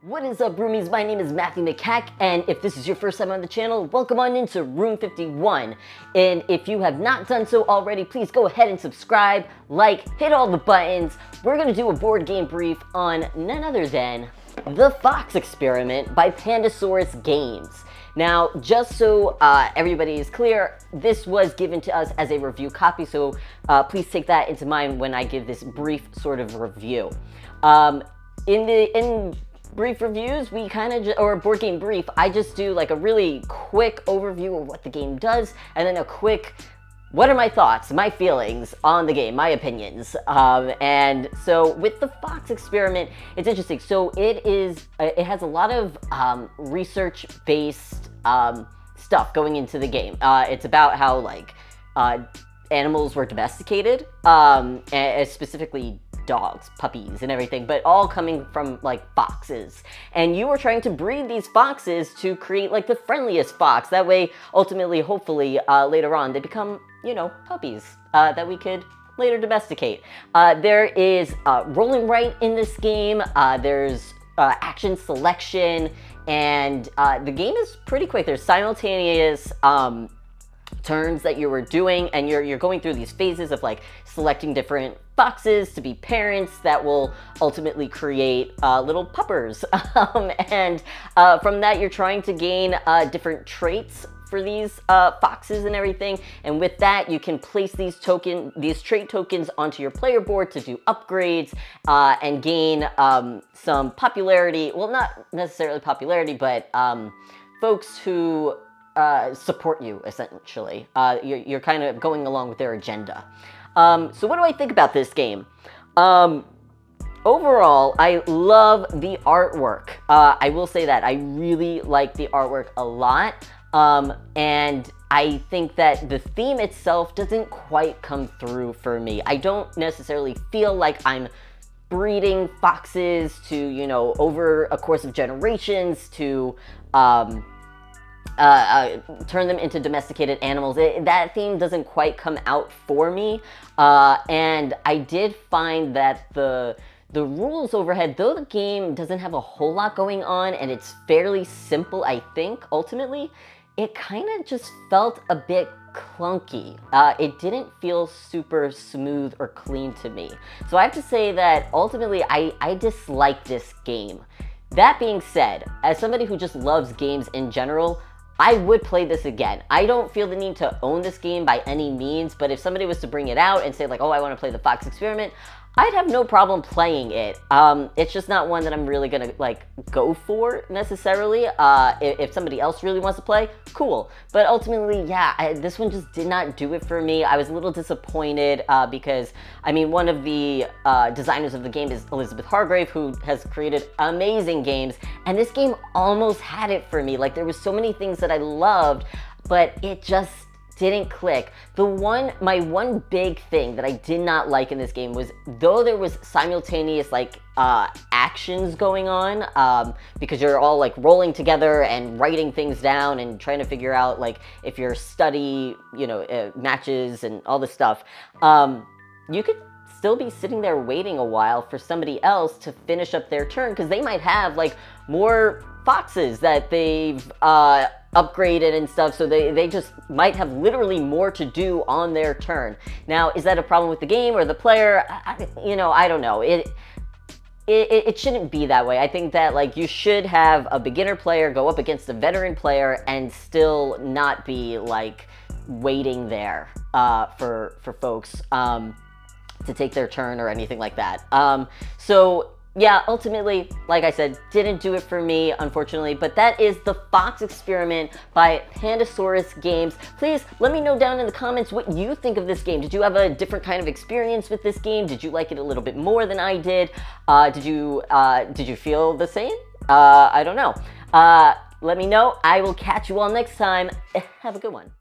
What is up, roomies? My name is Matthew Makak, and if this is your first time on the channel, welcome on into Room 51. And if you have not done so already, please go ahead and subscribe, like, hit all the buttons. We're gonna do a board game brief on none other than The Fox Experiment by Pandasaurus Games. Now, just so everybody is clear, this was given to us as a review copy, so please take that into mind when I give this brief sort of review. In brief reviews, we kind of, or board game brief, I just do like a really quick overview of what the game does, and then a quick, what are my thoughts, my feelings on the game, my opinions. And so with the Fox Experiment, it's interesting. So it has a lot of research-based stuff going into the game. It's about how like animals were domesticated, and specifically dogs, puppies, and everything, but all coming from like foxes. And you were trying to breed these foxes to create like the friendliest fox. That way, ultimately, hopefully, later on, they become, you know, puppies that we could later domesticate. There is rolling right in this game. There's action selection, and the game is pretty quick. There's simultaneous turns that you were doing, and you're going through these phases of like selecting different foxes to be parents that will ultimately create little puppers. And from that, you're trying to gain different traits for these foxes and everything. And with that, you can place these trait tokens onto your player board to do upgrades and gain some popularity. Well, not necessarily popularity, but folks who support you, essentially. You're kind of going along with their agenda. So what do I think about this game? Overall, I love the artwork. I will say that. I really like the artwork a lot. And I think that the theme itself doesn't quite come through for me. I don't necessarily feel like I'm breeding foxes to, you know, over a course of generations to turn them into domesticated animals. That theme doesn't quite come out for me, and I did find that the rules overhead, though the game doesn't have a whole lot going on and it's fairly simple, I think, ultimately, it kind of just felt a bit clunky. It didn't feel super smooth or clean to me. So I have to say that ultimately I dislike this game. That being said, as somebody who just loves games in general, I would play this again. I don't feel the need to own this game by any means, but if somebody was to bring it out and say like, oh, I want to play the Fox Experiment, I'd have no problem playing it. It's just not one that I'm really gonna like go for necessarily. If somebody else really wants to play, cool. But ultimately, yeah, this one just did not do it for me. I was a little disappointed because, I mean, one of the designers of the game is Elizabeth Hargrave, who has created amazing games, and this game almost had it for me. Like, there was so many things that I loved, but it just didn't click. My one big thing that I did not like in this game was, though there was simultaneous like actions going on, because you're all like rolling together and writing things down and trying to figure out like if your study, you know, matches and all this stuff, you could still be sitting there waiting a while for somebody else to finish up their turn, because they might have like more foxes that they've upgraded and stuff, so they just might have literally more to do on their turn. Now, is that a problem with the game or the player? You know, I don't know. It shouldn't be that way. I think that like you should have a beginner player go up against a veteran player and still not be like waiting there for folks to take their turn or anything like that. So yeah, ultimately, like I said, didn't do it for me, unfortunately, but that is The Fox Experiment by Pandasaurus Games. Please let me know down in the comments what you think of this game. Did you have a different kind of experience with this game? Did you like it a little bit more than I did? Did you feel the same? I don't know. Let me know. I will catch you all next time. Have a good one.